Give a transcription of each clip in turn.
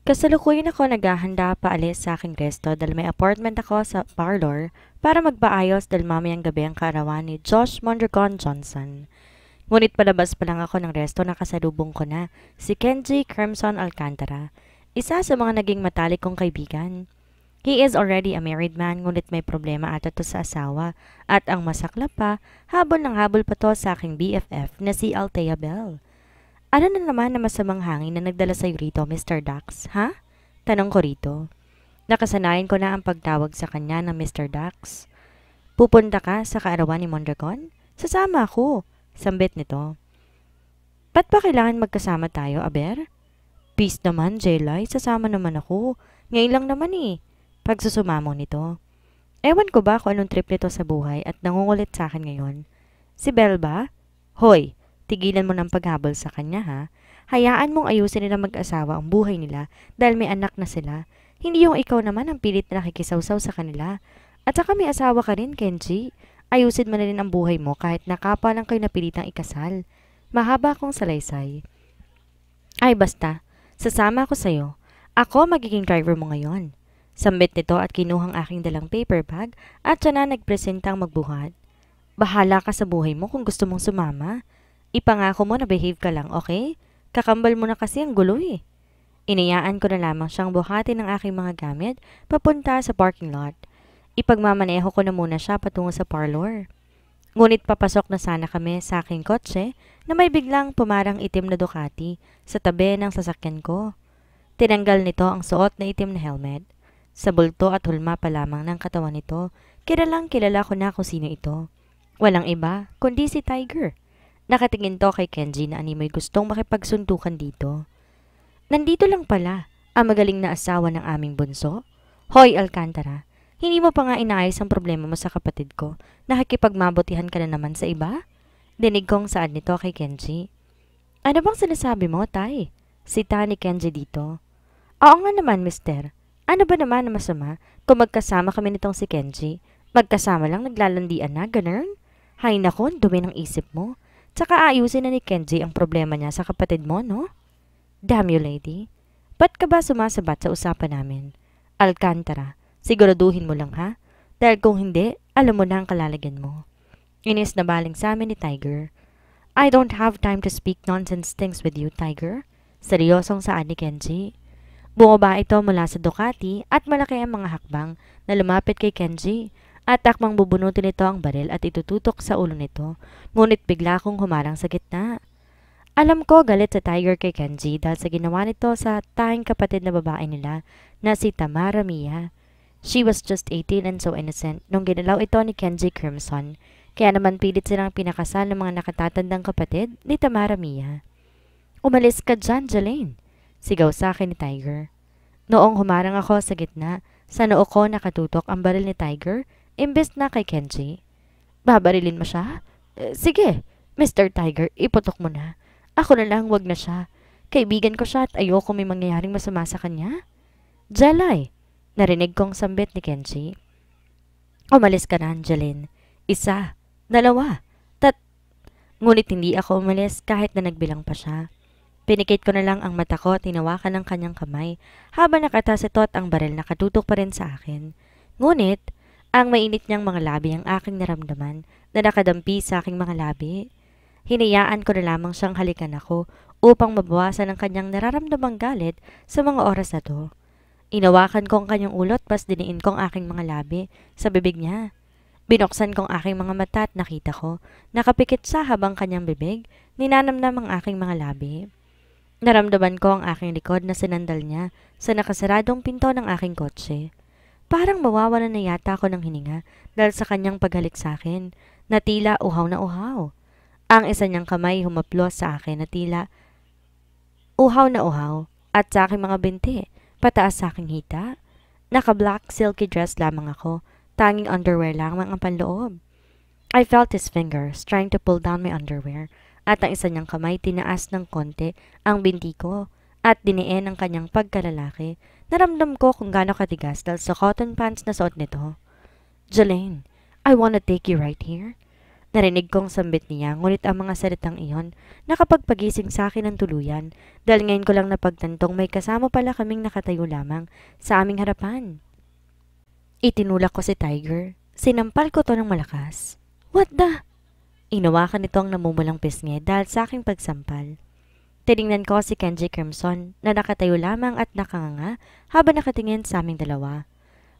Kasalukuyan ako naghahanda paalis sa aking resto dahil may appointment ako sa parlor para magpaayos dahil mamayang gabi ang kaarawan ni Josh Mondragon Johnson. Ngunit palabas pa lang ako ng resto nakasalubong ko na si Kenji Crimson Alcantara, isa sa mga naging matalik kong kaibigan. He is already a married man ngunit may problema ata to sa asawa at ang masaklap pa, habol ng habol pa to sa aking BFF na si Althea Bell. Ano na naman na masamang hangin na nagdala sa'yo rito, Mr. Dax, ha? Tanong ko rito. Nakasanayan ko na ang pagtawag sa kanya ng Mr. Dax. Pupunta ka sa kaarawan ni Mondragon? Sasama ako, sambit nito. Ba't ba kailangan magkasama tayo, Aber? Peace naman, Jelay, sasama naman ako. Ngayon lang naman eh. Pagsusumamo nito. Ewan ko ba kung anong trip nito sa buhay at nangungulit sa akin ngayon. Si Belle ba? Hoy! Tigilan mo ng paghabol sa kanya ha. Hayaan mong ayusin nila mag-asawa ang buhay nila dahil may anak na sila. Hindi yung ikaw naman ang pilit na nakikisawsaw sa kanila. At saka may asawa ka rin, Kenji. Ayusin mo na rin ang buhay mo kahit nakapa lang kayo napilitang ikasal. Mahaba akong salaysay. Ay basta, sasama ako sa'yo. Ako magiging driver mo ngayon. Sambit nito at kinuhang aking dalang paper bag at siya na nagpresentang magbuhat. Bahala ka sa buhay mo kung gusto mong sumama. Ipangako mo na behave ka lang, okay? Kakambal mo na kasi ang gulo eh. Inayaan ko na lamang siyang buhatin ng aking mga gamit papunta sa parking lot. Ipagmamaneho ko na muna siya patungo sa parlor. Ngunit papasok na sana kami sa aking kotse na may biglang pumarang itim na Ducati sa tabi ng sasakyan ko. Tinanggal nito ang suot na itim na helmet. Sa bulto at hulma pa lamang ng katawan nito, kilalang kilala ko na kung sino ito. Walang iba, kundi si Tiger. Nakatingin to kay Kenji na animoy gustong makipagsuntukan dito. Nandito lang pala, ang magaling na asawa ng aming bunso. Hoy Alcantara, hindi mo pa nga inaayos ang problema mo sa kapatid ko. Nakikipagmabutihan ka na naman sa iba? Dinig kong saad nito kay Kenji. Ano bang sinasabi mo, Tay? Sita ni Kenji dito. Oo nga naman, mister. Ano ba naman na masama kung magkasama kami nitong si Kenji? Magkasama lang naglalandian na, ganun? Hay nako, dumi ng isip mo. Tsaka ayusin na ni Kenji ang problema niya sa kapatid mo, no? Damn you, lady. Ba't ka ba sumasabat sa usapan namin? Alcantara, siguraduhin mo lang ha? Dahil kung hindi, alam mo na ang kalalagyan mo. Inis na baling sa amin ni Tiger. I don't have time to speak nonsense things with you, Tiger. Seryosong saan ni Kenji. Bumaba ito mula sa Ducati at malaki ang mga hakbang na lumapit kay Kenji. At takmang bubunutin nito ang baril at itututok sa ulo nito, ngunit bigla kong humarang sa gitna. Alam ko galit sa Tiger kay Kenji dahil sa ginawa nito sa tanging kapatid na babae nila na si Tamara Mia. She was just 18 and so innocent nung ginalaw ito ni Kenji Crimson, kaya naman pilit silang pinakasal ng mga nakatatandang kapatid ni Tamara Mia. Umalis ka dyan, Jelaine, sigaw sa akin ni Tiger. Noong humarang ako sa gitna, sa noo ko nakatutok ang baril ni Tiger. Imbes na kay Kenji. Babarilin mo siya? Sige, Mr. Tiger, iputok mo na. Ako na lang, wag na siya. Kaibigan ko siya at ayoko may mangyayaring masama sa kanya. Jelay, narinig kong sambit ni Kenji. Umalis ka na, Angeline. Isa, dalawa, Ngunit hindi ako umalis kahit na nagbilang pa siya. Pinikit ko na lang ang mata ko at tinawakan ng kanyang kamay habang nakatasitot ang baril nakatutok pa rin sa akin. Ngunit, ang mainit niyang mga labi ang aking naramdaman na nakadampi sa aking mga labi. Hinayaan ko na lamang siyang halikan ako upang mabawasan ang kanyang nararamdamang galit sa mga oras na to. Inawakan ko ang kanyang ulot pas diniin ko ang aking mga labi sa bibig niya. Binuksan ko ang aking mga mata at nakita ko, nakapikit siya habang kanyang bibig, ninanamnam ang aking mga labi. Naramdaman ko ang aking likod na sinandal niya sa nakasaradong pinto ng aking kotse. Parang mawawalan na yata ako ng hininga dahil sa kanyang paghalik sa akin na tila uhaw na uhaw. Ang isa niyang kamay humaplos sa akin na tila uhaw na uhaw at sa aking mga binti, pataas sa aking hita. Naka-black silky dress lamang ako, tanging underwear lamang ang panloob. I felt his fingers trying to pull down my underwear at ang isa niyang kamay tinaas ng konti ang binti ko at diniin ang kanyang pagkalalaki. Naramdam ko kung gaano katigas dahil sa cotton pants na suot nito. Jelaine, I wanna take you right here. Narinig kong sambit niya, ngunit ang mga salitang iyon nakapagpagising sa akin ng tuluyan dahil ngayon ko lang napagtantong may kasama pala kaming nakatayo lamang sa aming harapan. Itinulak ko si Tiger. Sinampal ko to ng malakas. What the? Inawakan nito ang namumulang pisngi dahil sa aking pagsampal. Tiningnan ko si Kenji Crimson na nakatayo lamang at nakanganga habang nakatingin sa aming dalawa.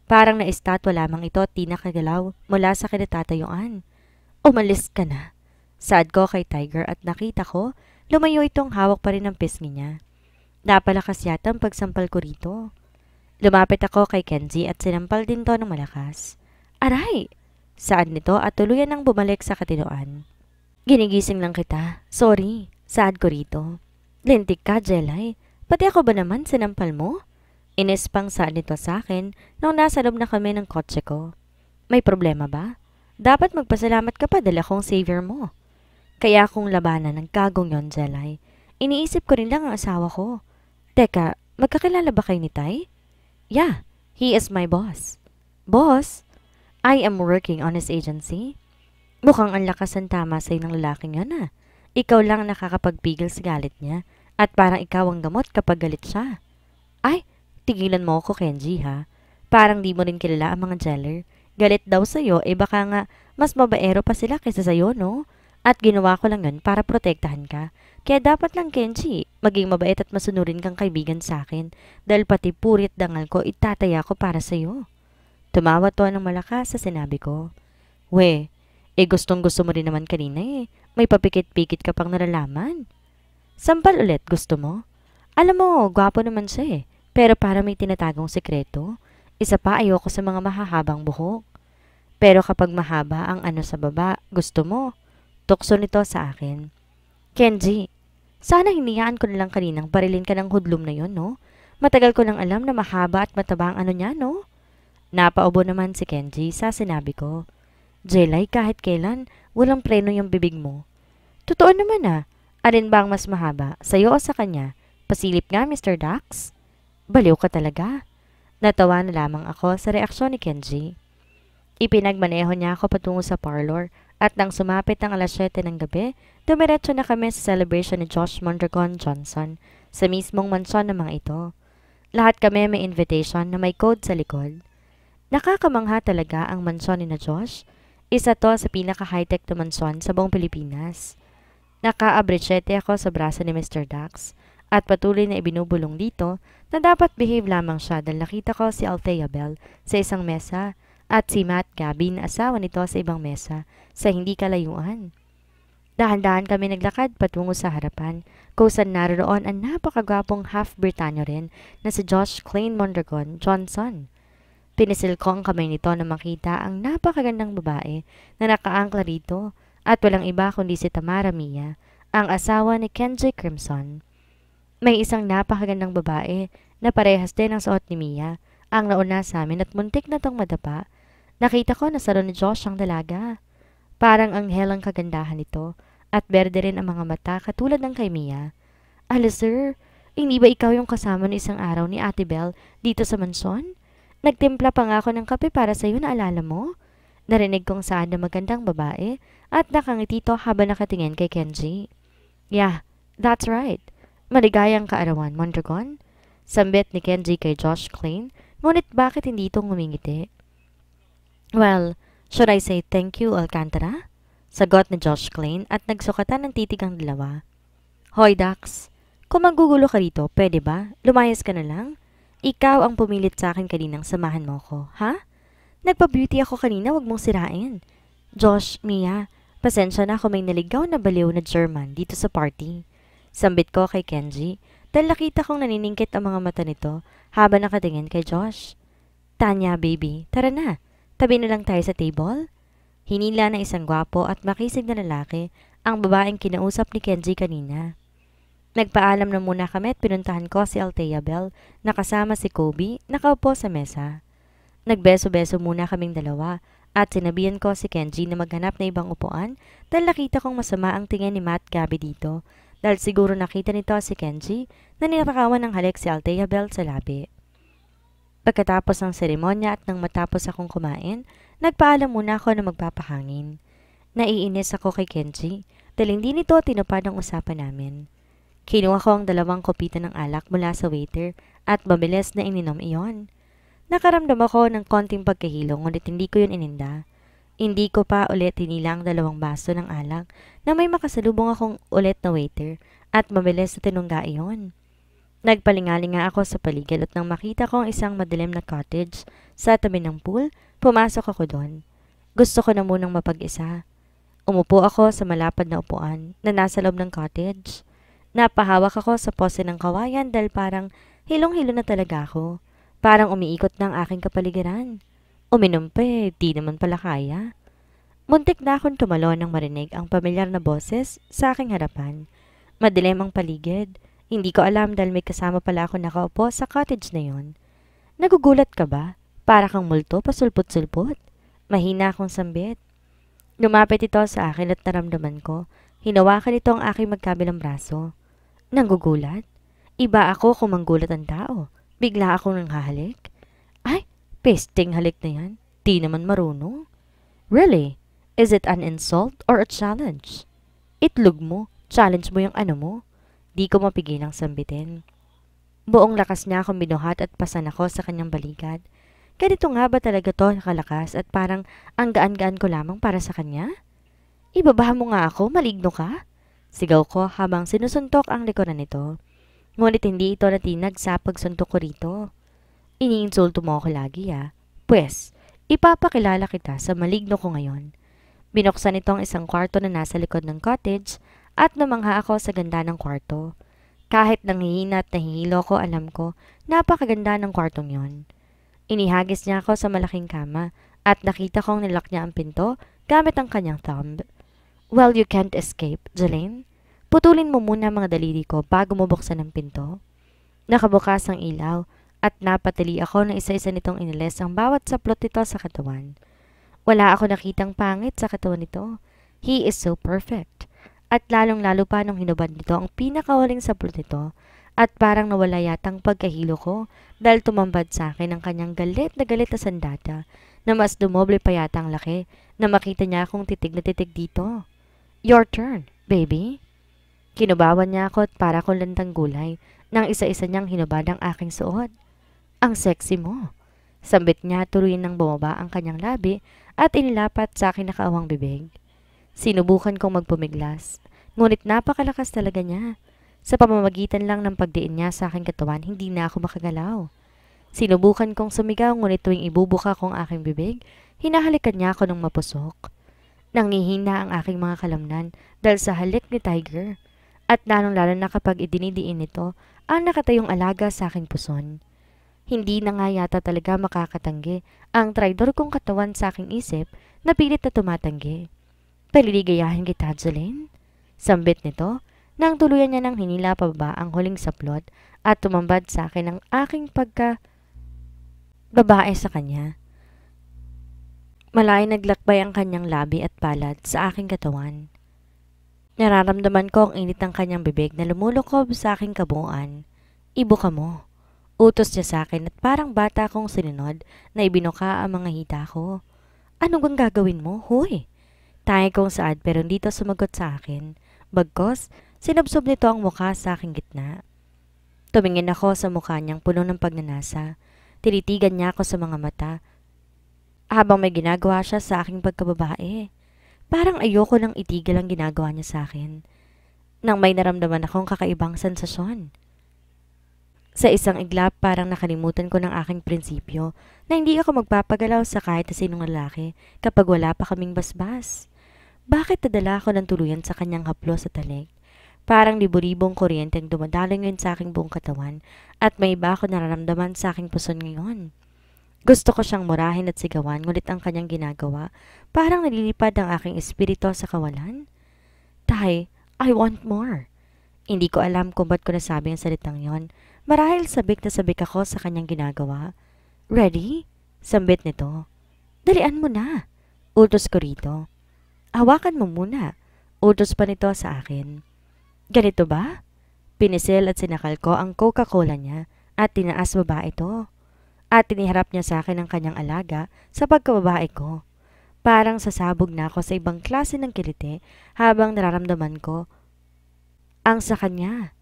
Parang na-estatwa lamang ito at di nakagalaw mula sa kinatatayuan. Umalis ka na. Saad ko kay Tiger at nakita ko lumayo itong hawak pa rin ang pisngi niya. Napalakas yata ang pagsampal ko rito. Lumapit ako kay Kenji at sinampal din to ng malakas. Aray! Saad nito at tuluyan nang bumalik sa katinuan. Ginigising lang kita. Sorry. Saad ko rito. Lintik ka, Jelay. Pati ako ba naman sinampal mo? Inis pang saad nito sa akin nung nasa loob na kami ng kotse ko. May problema ba? Dapat magpasalamat ka pa dahil akong savior mo. Kaya akong labanan ng kagong yon, Jelay. Iniisip ko rin lang ang asawa ko. Teka, magkakilala ba kayo ni Tay? Yeah, he is my boss. Boss? I am working on his agency. Mukhang ang lakas ang tama sa'yo ng lalaking yan ah. Ikaw lang nakakapagpigil sa galit niya at parang ikaw ang gamot kapag galit siya. Ay, tigilan mo ako, Kenji ha. Parang di mo rin kilala ang mga jeller. Galit daw sa'yo, baka nga mas mabaero pa sila kaysa sa'yo, no? At ginawa ko lang yun para protektahan ka. Kaya dapat lang, Kenji, maging mabait at masunurin kang kaibigan sa akin dahil pati purit dangal ko itataya ko para sa'yo. Tumawa to ng malakas sa sinabi ko. We, gustong gusto mo rin naman kanina eh. May papikit-pikit ka pang nalalaman. Sampal ulit, gusto mo? Alam mo, gwapo naman siya eh. Pero para may tinatagong sekreto. Isa pa ayoko sa mga mahahabang buhok. Pero kapag mahaba ang ano sa baba, gusto mo? Tukso nito sa akin. Kenji, sana hiniyaan ko na lang kaninang barilin ka ng hudlom na yon, no? Matagal ko nang alam na mahaba at mataba ang ano niya, no? Napaubo naman si Kenji sa sinabi ko. Jelay, kahit kailan, walang preno yung bibig mo. Totoo naman ah. Alin ba ang mas mahaba, sa'yo o sa kanya? Pasilip nga, Mr. Dax? Baliw ka talaga. Natawa na lamang ako sa reaksyon ni Kenji. Ipinagmaneho niya ako patungo sa parlor at nang sumapit ang alas 7 ng gabi, dumiretso na kami sa celebration ni Josh Mondragon Johnson sa mismong mansyon ng mga ito. Lahat kami may invitation na may code sa likod. Nakakamangha talaga ang mansyon ni na Josh. Isa to sa pinaka-high-tech na mansyon sa buong Pilipinas. Naka-abreachete ako sa braso ni Mr. Dax at patuloy na ibinubulong dito na dapat behave lamang siya dahil nakita ko si Althea Bell sa isang mesa at si Matt Gabby na asawa nito sa ibang mesa sa hindi kalayuan. Dahan-dahan kami naglakad patungo sa harapan kung saan naroon ang napakagwapong half-Britanyo rin na si Josh Klein Mondragon Johnson. Pinisil ko ang kamay nito na makita ang napakagandang babae na nakaangkla rito at walang iba kundi si Tamara Mia, ang asawa ni Kenji Crimson. May isang napakagandang babae na parehas din ang suot ni Mia ang nauna sa amin at muntik na tong madapa. Nakita ko na saro ni Josh ang dalaga. Parang anghel ang kagandahan nito at berde rin ang mga mata katulad ng kay Mia. Sir, hindi ba ikaw yung kasama ni isang araw ni Ate Belle dito sa mansyon? Nagtimpla pa nga ako ng kape para sa'yo, naalala mo? Narinig kong saan na magandang babae at nakangiti to habang nakatingin kay Kenji. Yeah, that's right. Maligayang kaarawan, Mondragon. Sambit ni Kenji kay Josh Klein, ngunit bakit hindi itong ngumingiti? Well, should I say thank you, Alcantara? Sagot ni Josh Klein at nagsukatan ng titig ang dalawa. Hoy, Dax. Kung magugulo ka rito, pwede ba? Lumayas ka na lang? Ikaw ang pumilit sa akin kaninang samahan mo ko, ha? Nagpa-beauty ako kanina, wag mong sirain. Josh, Mia, pasensya na kung may naligaw na baliw na German dito sa party. Sambit ko kay Kenji dahil nakita kong naniningkit ang mga mata nito habang nakatingin kay Josh. Tanya, baby, tara na. Tabi na lang tayo sa table. Hinila ng isang gwapo at makisig na lalaki ang babaeng kinausap ni Kenji kanina. Nagpaalam na muna kami at pinuntahan ko si Althea Bell na kasama si Kobe nakaupo sa mesa. Nagbeso-beso muna kaming dalawa at sinabihan ko si Kenji na maghanap na ibang upuan dahil nakita kong masama ang tingin ni Matt Gabby dito dahil siguro nakita nito si Kenji na ninakawan ng halik si Althea Bell sa labi. Pagkatapos ng seremonya at nang matapos akong kumain, nagpaalam muna ako na magpapahangin. Naiinis ako kay Kenji dahil hindi nito tinupad ang usapan namin. Kinuha ko ang 2 kopita ng alak mula sa waiter at mabilis na ininom iyon. Nakaramdam ako ng konting pagkahilo ngunit hindi ko yun ininda. Hindi ko pa ulit hinilang 2 baso ng alak na may makasalubong akong ulit na waiter at mabilis na tinungga iyon. Nagpalingaling nga ako sa paligid at nang makita ko ang isang madilim na cottage sa tabi ng pool, pumasok ako doon. Gusto ko na munang mapag-isa. Umupo ako sa malapad na upuan na nasa loob ng cottage. Napahawak ako sa pose ng kawayan dahil parang hilong-hilo na talaga ako. Parang umiikot na ang aking kapaligiran. Uminom pa di naman pala kaya. Muntik na akong tumalon nang marinig ang pamilyar na boses sa aking harapan. Madilim ang paligid. Hindi ko alam dahil may kasama pala ako nakaupo sa cottage na yon. Nagugulat ka ba? Para kang multo pasulpot-sulpot. Mahina akong sambit. Lumapit ito sa akin at naramdaman ko. Hinawakan ito ang aking magkabilang braso. Nanggugulat? Iba ako kung manggulat ang tao. Bigla akong nanghahalik. Ay, pesting halik na yan. Di naman marunong. Really? Is it an insult or a challenge? Itlog mo. Challenge mo yung ano mo. Di ko mapigilang sambitin. Buong lakas niya akong binuhat at pasan ako sa kanyang balikat. Ganito nga ba talaga to nakalakas at parang ang gaan-gaan ko lamang para sa kanya? Ibaba mo nga ako, maligno ka? Sigaw ko habang sinusuntok ang likuran nito. Ngunit hindi ito natinag sa pagsuntok ko rito. Iniinsulto mo ako lagi Pwes, ipapakilala kita sa maligno ko ngayon. Binuksan itong isang kwarto na nasa likod ng cottage at namangha ako sa ganda ng kwarto. Kahit nanghihina at nahihilo ko, alam ko, napakaganda ng kwartong yon. Inihagis niya ako sa malaking kama at nakita kong nilak niya ang pinto gamit ang kanyang thumb. Well, you can't escape, Jelaine. Putulin mo muna mga daliri ko bago mo buksan ang pinto. Nakabukas ang ilaw at napatili ako na isa-isa nitong iniles ang bawat saplot nito sa katawan. Wala ako nakitang pangit sa katawan nito. He is so perfect. At lalong-lalo pa nung hinubad nito ang pinakawaling saplot nito at parang nawala yatang pagkahilo ko dahil tumambad sa akin ang kanyang galit na sandata na mas dumoble pa yata ang laki na makita niya akong titig na titig dito. Your turn, baby. Kinubawan niya ako at para kong lantang gulay nang isa-isa niyang hinubad ang aking suot. Ang sexy mo. Sambit niya tuloy nang bumaba ang kanyang labi at inilapat sa aking nakaawang bibig. Sinubukan kong magpumiglas, ngunit napakalakas talaga niya. Sa pamamagitan lang ng pagdiin niya sa aking katawan, hindi na ako makagalaw. Sinubukan kong sumigaw ngunit tuwing ibubuka kong aking bibig, hinahalikan niya ako ng mapusok. Nangihina ang aking mga kalamnan dahil sa halik ni Tiger. At lalong-lalo na kapag idinidiin nito ang nakatayong alaga sa aking puson. Hindi na nga yata talaga makakatanggi ang traidor kong katawan sa aking isip na pilit na tumatanggi. Paliligayahin kita, Jelaine. Sambit nito nang tuluyan niya ng hinila pababa ang huling saplot at tumambad sa akin ang aking babae sa kanya. Malay naglakbay ang kanyang labi at palad sa aking katawan. Nararamdaman ko ang init ng kanyang bibig na lumulukob sa aking kabuuan. Ibuka mo. Utos niya sa akin at parang bata kong sinunod na ibinuka ang mga hita ko. Ano bang gagawin mo? Huy! Tayo kong saad pero hindi to sumagot sa akin. Bagkos, sinabsob nito ang mukha sa aking gitna. Tumingin ako sa mukha niyang puno ng pagnanasa. Tinitigan niya ako sa mga mata habang may ginagawa siya sa aking pagkababae. Parang ayoko nang itigil ang ginagawa niya sa akin. Nang may naramdaman akong kakaibang sensasyon. Sa isang iglap parang nakalimutan ko ng aking prinsipyo na hindi ako magpapagalaw sa kahit na sinong lalaki kapag wala pa kaming basbas. Bakit nadala ako ng tuluyan sa kanyang haplo sa talig? Parang libo-libong kuryente ang dumadalo ngayon sa aking buong katawan at may iba ako nararamdaman sa aking puson ngayon. Gusto ko siyang murahin at sigawan ngunit ang kanyang ginagawa parang nalilipad ang aking espiritu sa kawalan. Tay, I want more. Hindi ko alam kung ba't ko nasabi ang salitang yon. Marahil sabik na sabik ako sa kanyang ginagawa. Ready? Sambit nito. Dalian mo na. Utos ko rito. Hawakan mo muna. Utos pa nito sa akin. Ganito ba? Pinisil at sinakal ko ang Coca-Cola niya at tinaas baba ito. At tiniharap niya sa akin ang kanyang alaga sa pagkababae ko. Parang sasabog na ako sa ibang klase ng kiliti habang nararamdaman ko ang sa kanya.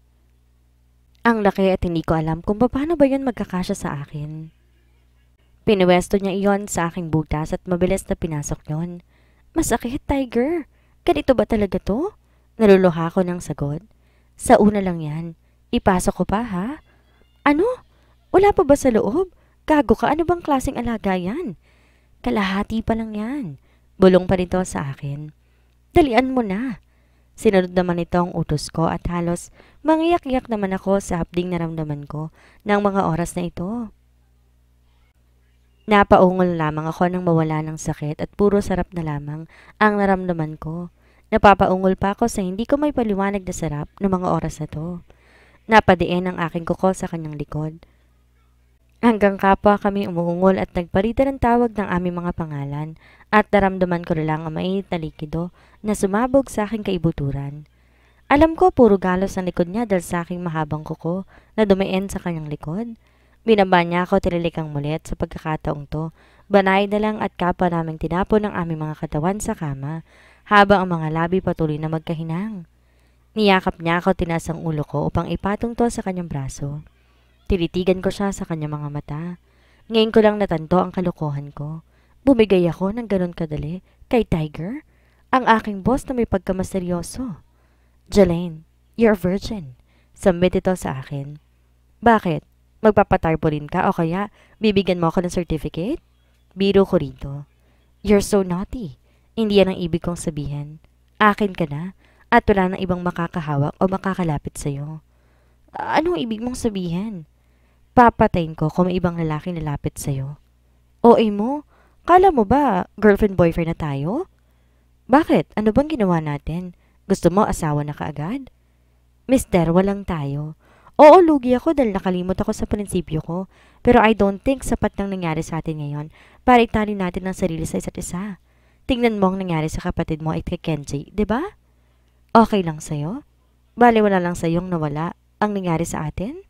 Ang laki at hindi ko alam kung paano ba yun magkakasya sa akin. Pinuwesto niya iyon sa aking butas at mabilis na pinasok yon. Masakit, Tiger. Ganito ba talaga to? Naluluha ko ng sagot. Sa una lang yan. Ipasok ko pa, ha? Ano? Wala pa ba sa loob? Gago ka, ano bang klaseng alaga yan? Kalahati pa lang yan. Bulong pa nito sa akin. Dalian mo na. Sinunod naman ito ang utos ko at halos mangiyak-iyak naman ako sa hapding naramdaman ko ng mga oras na ito. Napaungol lamang ako nang mawala ng sakit at puro sarap na lamang ang naramdaman ko. Napapaungol pa ako sa hindi ko may paliwanag na sarap ng mga oras na to. Napadiin ang aking kuko sa kanyang likod. Hanggang kapwa kami umuungol at nagpalitan ng tawag ng aming mga pangalan at naramdaman ko na lang ang mainit na likido na sumabog sa aking kaibuturan. Alam ko puro galos ang likod niya dahil sa aking mahabang kuko na dumain sa kanyang likod. Binaba niya ako tililikang mulit sa pagkakataong to. Banay na lang at kapwa naming tinapon ang aming mga katawan sa kama habang ang mga labi patuloy na magkahinang. Niyakap niya ako tinaas ang ulo ko upang ipatong to sa kanyang braso. Tinitigan ko siya sa kanyang mga mata. Ngayon ko lang natanto ang kalokohan ko. Bumigay ako ng ganon kadali kay Tiger, ang aking boss na may pagkamaseryoso. Jelaine, you're a virgin. Sambit ito sa akin. Bakit? Magpapatarpolin ka o kaya bibigyan mo ako ng certificate? Biro ko rito. You're so naughty. Hindi yan ang ibig kong sabihin. Akin ka na at wala nang ibang makakahawak o makakalapit sa'yo. Anong ibig mong sabihin? Papatayin ko kung may ibang lalaking lalapit sa'yo. OA mo? Kala mo ba girlfriend-boyfriend na tayo? Bakit? Ano bang ginawa natin? Gusto mo asawa na kaagad? Mister, walang tayo. Oo, lugi ako dahil nakalimot ako sa prinsipyo ko. Pero I don't think sapat nang nangyari sa atin ngayon para italin natin ang sarili sa isa't isa. Tingnan mo ang nangyari sa kapatid mo at kay Kenji, di ba? Okay lang sa'yo? Bale wala lang sa'yong nawala ang nangyari sa atin?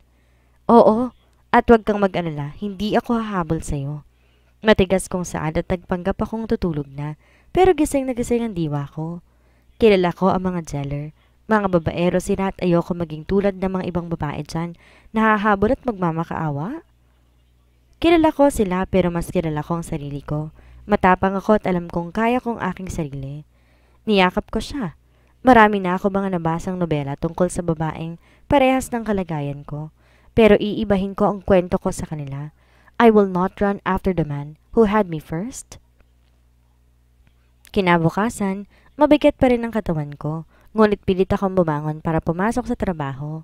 Oo, at huwag kang mag-alala, hindi ako hahabol sa'yo. Matigas kong saad at nagpanggap akong tutulog na, pero gising na gising ang diwa ko. Kilala ko ang mga jeller. Mga babaero sila at ayoko maging tulad ng mga ibang babae dyan, nahahabol at magmamakaawa. Kilala ko sila pero mas kilala ko ang sarili ko. Matapang ako at alam kong kaya kong aking sarili. Niyakap ko siya. Marami na ako mga nabasang nobela tungkol sa babaeng parehas ng kalagayan ko. Pero iibahin ko ang kwento ko sa kanila. I will not run after the man who had me first. Kinabukasan, mabigat pa rin ang katawan ko. Ngunit pilit akong bumangon para pumasok sa trabaho.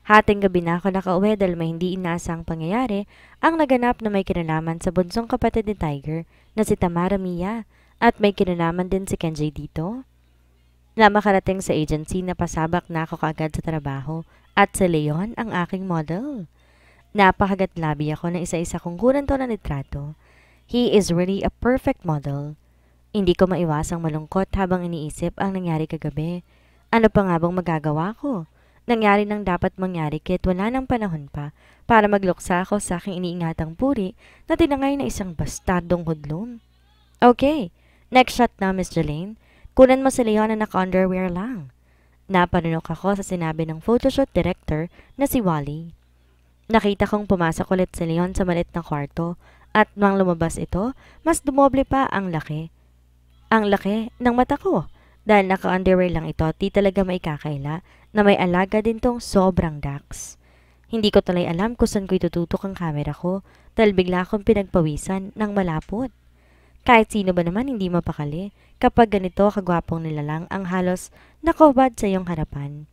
Hating gabi na ako nakauwi dahil may hindi inaasang pangyayari ang naganap na may kinalaman sa bunsong kapatid ni Tiger na si Tamara Mia at may kinalaman din si Kenji dito. Na makarating sa agency na pasabak na ako kaagad sa trabaho at si Leon ang aking model. Napakagat labi ako na isa-isa kong kunan to na litrato. He is really a perfect model. Hindi ko maiwasang malungkot habang iniisip ang nangyari kagabi. Ano pa nga bang magagawa ko? Nangyari nang dapat mangyari kahit wala nang panahon pa para magluksa ako sa aking iniingatang puri na tinangay na isang bastardong hudlom. Okay, next shot na Miss Jelaine. Kunan mo si Leon na naka-underwear lang. Napanunok ako sa sinabi ng photoshoot director na si Wally. Nakita kong pumasok ulit si Leon sa malit na kwarto at nang lumabas ito, mas dumoble pa ang laki. Ang laki ng mata ko. Dahil naka-underwear lang ito, di talaga maikakaila na may alaga din tong sobrang dax. Hindi ko tuloy alam kung saan ko itututok ang camera ko dahil bigla akong pinagpawisan ng malapot. Kahit sino ba naman hindi mapakali kapag ganito kagwapong nilalang ang halos nakahubad sa iyong harapan.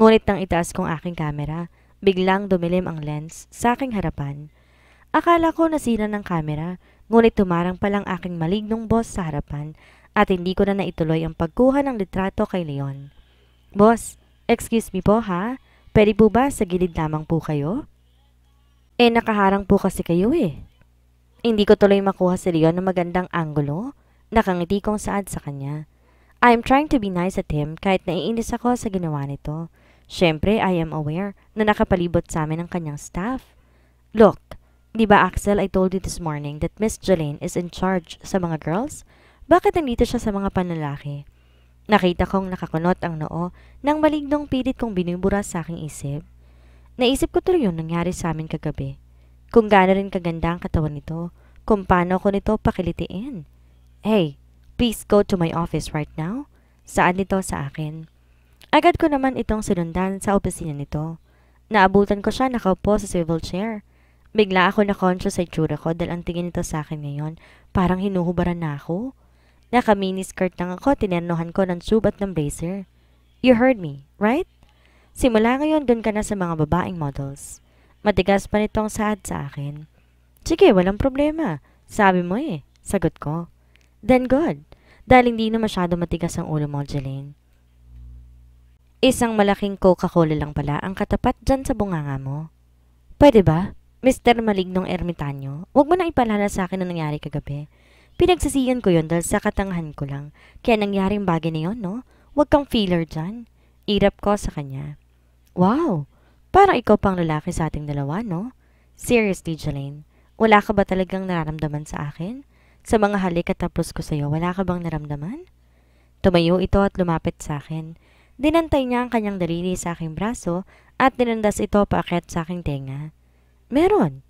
Ngunit nang itaas kong aking camera, biglang dumilim ang lens sa aking harapan. Akala ko nasira ng camera, ngunit tumarang palang aking malignong boss sa harapan at hindi ko na naituloy ang pagkuha ng litrato kay Leon. Boss, excuse me po ha? Pwede po ba sa gilid lamang po kayo? Nakaharang po kasi kayo eh. Hindi ko tuloy makuha si Leon ng magandang anggulo. Nakangiti kong saad sa kanya. I'm trying to be nice at him kahit naiinis ako sa ginawa nito. Siyempre, I am aware na nakapalibot sa amin ang kanyang staff. Look, di ba Axel, I told you this morning that Miss Jelaine is in charge sa mga girls? bakit nandito siya sa mga panlalaki? Nakita kong nakakunot ang noo nang malignong pilit kong binubura sa aking isip. Naisip ko tuloy yung nangyari sa amin kagabi. Kung gaano rin kaganda ang katawan nito, kung paano ko nito pakilitiin. Hey, please go to my office right now. Saan nito sa akin? Agad ko naman itong sinundan sa opisina nito. Naabutan ko siya nakaupo sa swivel chair. Bigla ako na-conscious sa itsura ko dahil ang tingin nito sa akin ngayon parang hinuhubaran na ako. Naka-mini skirt lang ako, tinernohan ko ng tube at ng blazer. You heard me, right? Simula ngayon dun ka na sa mga babaeng models. Matigas pa nitong saad sa akin. Sige, walang problema. Sabi mo eh. Sagot ko. Then good. Dahil hindi na masyado matigas ang ulo mo, Jeline. Isang malaking Coca-Cola lang pala ang katapat dyan sa bunganga mo. Pwede ba? Mr. Malignong Ermitanyo, huwag mo na ipalala sa akin ang nangyari kagabi. Pinagsisiyan ko yon dahil sa katangahan ko lang. Kaya nangyaring bagay na yon, no? Huwag kang feeler dyan. Irap ko sa kanya. Wow! Parang ikaw pang lalaki sa ating dalawa, no? Seriously, Jeline, wala ka ba talagang nararamdaman sa akin? Sa mga halik at tapos ko sa'yo, wala ka bang naramdaman? Tumayo ito at lumapit sa akin. Dinantay niya ang kanyang daliri sa aking braso at dinandas ito paakyat sa aking tenga. Meron.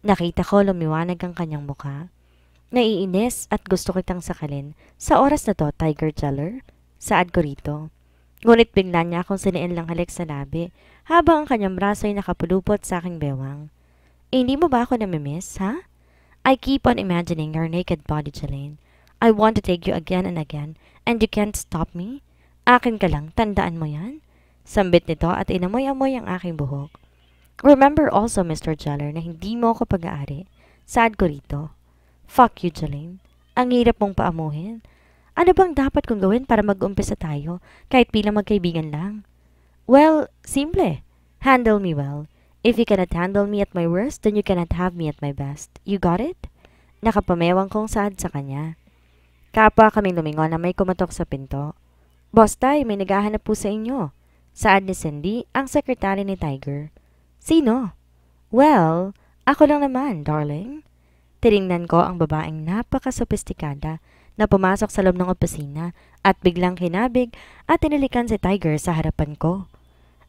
Nakita ko lumiwanag ang kanyang mukha. Naiinis at gusto kitang sakalin. Sa oras na to, Tiger Jeller, saad ko rito. Ngunit bigla niya akong siniin lang halik sa labi habang ang kanyang braso ay nakapulupot sa aking bewang. Hindi mo ba ako namimiss, ha? I keep on imagining your naked body, Jeline. I want to take you again and again, and you can't stop me. Akin ka lang, tandaan mo yan? Sambit nito at inamoy-amoy ang aking buhok. Remember also, Mr. Jeller, na hindi mo ako pag-aari. Saad ko rito. Fuck you, Jeline. Ang hirap mong paamuhin. Ano bang dapat kong gawin para mag-umpisa tayo, kahit bilang magkaibigan lang? Well, simple. Handle me well. If you cannot handle me at my worst, then you cannot have me at my best. You got it? Nakapamewang kong saad sa kanya. Kapwa kaming lumingon na may kumatok sa pinto. Boss Tay, may naghahanap po sa inyo. Saad ni Cindy, ang sekretary ni Tiger. Sino? Well, ako lang naman, darling. Tiningnan ko ang babaeng napaka-sophisticada na pumasok sa loob ng opisina at biglang kinabig at tinilikan si Tiger sa harapan ko.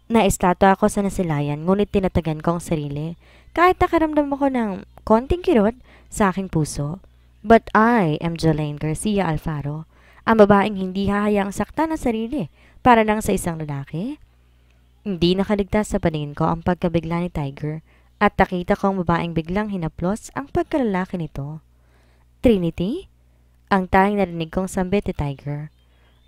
Naistatwa ako sa nasilayan ngunit tinatagan ko ang sarili kahit nakaramdam ako ng konting kirot sa aking puso. But I am Jelaine Garcia Alfaro, ang babaeng hindi hahayaang saktan ang sarili para lang sa isang lalaki. Hindi nakaligtas sa paningin ko ang pagkabigla ni Tiger at nakita ko ang babaeng biglang hinaplos ang pagkalalaki nito. Trinity? Ang tanging narinig kong sambit ni Tiger.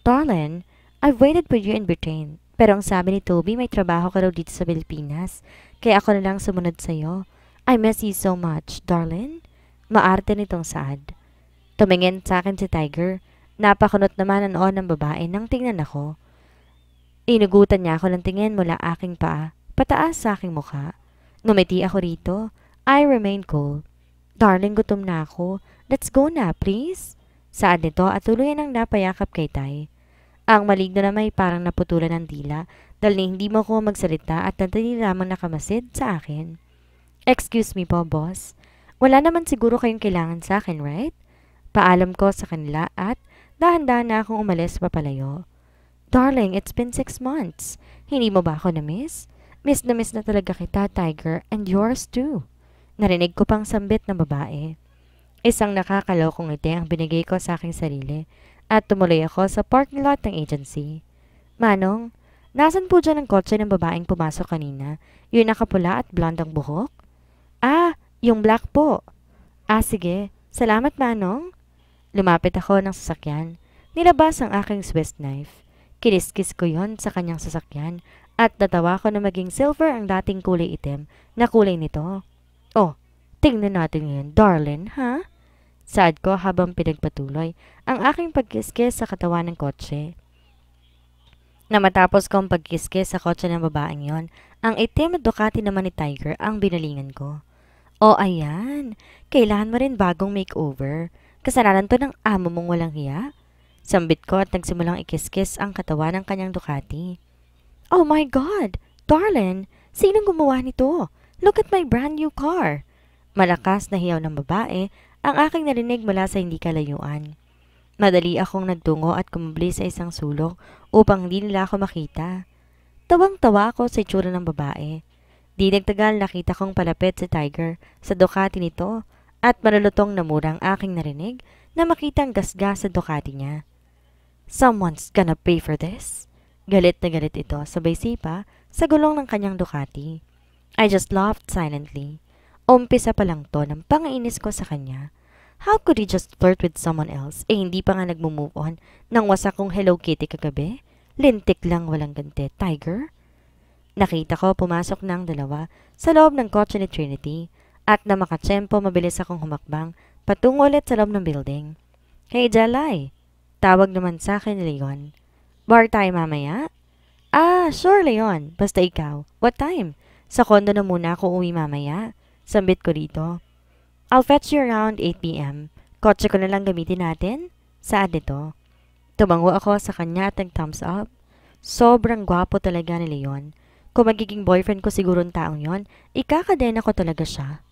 Darling, I've waited for you in Britain. Pero ang sabi ni Toby, may trabaho ka raw dito sa Pilipinas. Kaya ako na lang sumunod sa'yo. I miss you so much, darling. Maarte nitong saad. Tumingin sa akin si Tiger. Napakunot naman ang noon ng babae nang tingnan ako. Inugutan niya ako ng tingin mula aking paa, pataas sa aking mukha. Ngumiti ako rito. I remain cool. Darling, gutom na ako. Let's go na, please. Saad nito at tuluyan ang napayakap kay Tay. Ang maligno na may parang naputulan ng dila dahil hindi mo ko magsalita at natali lamang nakamasid sa akin. Excuse me po, boss. Wala naman siguro kayong kailangan sa akin, right? Paalam ko sa kanila at dahan-dahan na akong umalis papalayo. Darling, it's been 6 months. Hindi mo ba ako na-miss? Miss na talaga kita, Tiger, and yours too. Narinig ko pang sambit ng babae. Isang nakakalokong ngiti ang binigay ko sa aking sarili at tumuloy ako sa parking lot ng agency. Manong, nasan po dyan ang kotse ng babaeng pumasok kanina? Yung nakapula at blonde ang buhok? Ah, yung black po. Ah, sige. Salamat, Manong. Lumapit ako ng sasakyan. Nilabas ang aking Swiss knife. Kiniskis ko yon sa kanyang sasakyan at natawa ko na maging silver ang dating kulay itim na kulay nito. Oh, tingnan natin yun, darling, ha? Saad ko habang pinagpatuloy ang aking pagkiskis sa katawan ng kotse. Na matapos kong pagkiskis sa kotse ng babaeng yon, ang itim at Ducati naman ni Tiger ang binalingan ko. Oh, ayan. Kailangan mo rin bagong makeover. Kasalanan to ng amo mong walang hiya. Sambit ko at nagsimulang ikiskis ang katawan ng kanyang Ducati. Oh my God! Darling, sinong gumawa nito? Look at my brand new car. Malakas na hiyaw ng babae ang aking narinig mula sa hindi kalayuan. Madali akong nagtungo at kumubli sa isang sulok upang hindi nila ako makita. Tawang-tawa ako sa itsura ng babae. Di nagtagal nakita kong palapit si Tiger sa Ducati nito at malulutong na murang aking narinig na makitang gasgas sa Ducati niya. Someone's gonna pay for this. Galit na galit ito sabay sipa sa gulong ng kanyang Ducati. I just laughed silently. Umpisa pa lang to ng pangainis ko sa kanya. How could he just flirt with someone else? Hindi pa nga nagmo-move on nang wasak kong Hello Kitty kagabi? Lintik lang walang ganti, Tiger? Nakita ko pumasok ng dalawa sa loob ng kotse ni Trinity at na makatsempo mabilis akong humakbang patungo ulit sa loob ng building. Hey Jalai! Tawag naman sa akin ni Leon. Bar tayo mamaya? Ah, sure Leon. Basta ikaw. What time? Sa kondo na muna ako uwi mamaya. Sambit ko dito. I'll fetch you around 8 p.m. Kotse ko na lang gamitin natin? Saan dito? Tumango ako sa kanya at nag-thumbs up. Sobrang gwapo talaga ni Leon. Kung magiging boyfriend ko siguro ang taong yon, ikakadena ko talaga siya.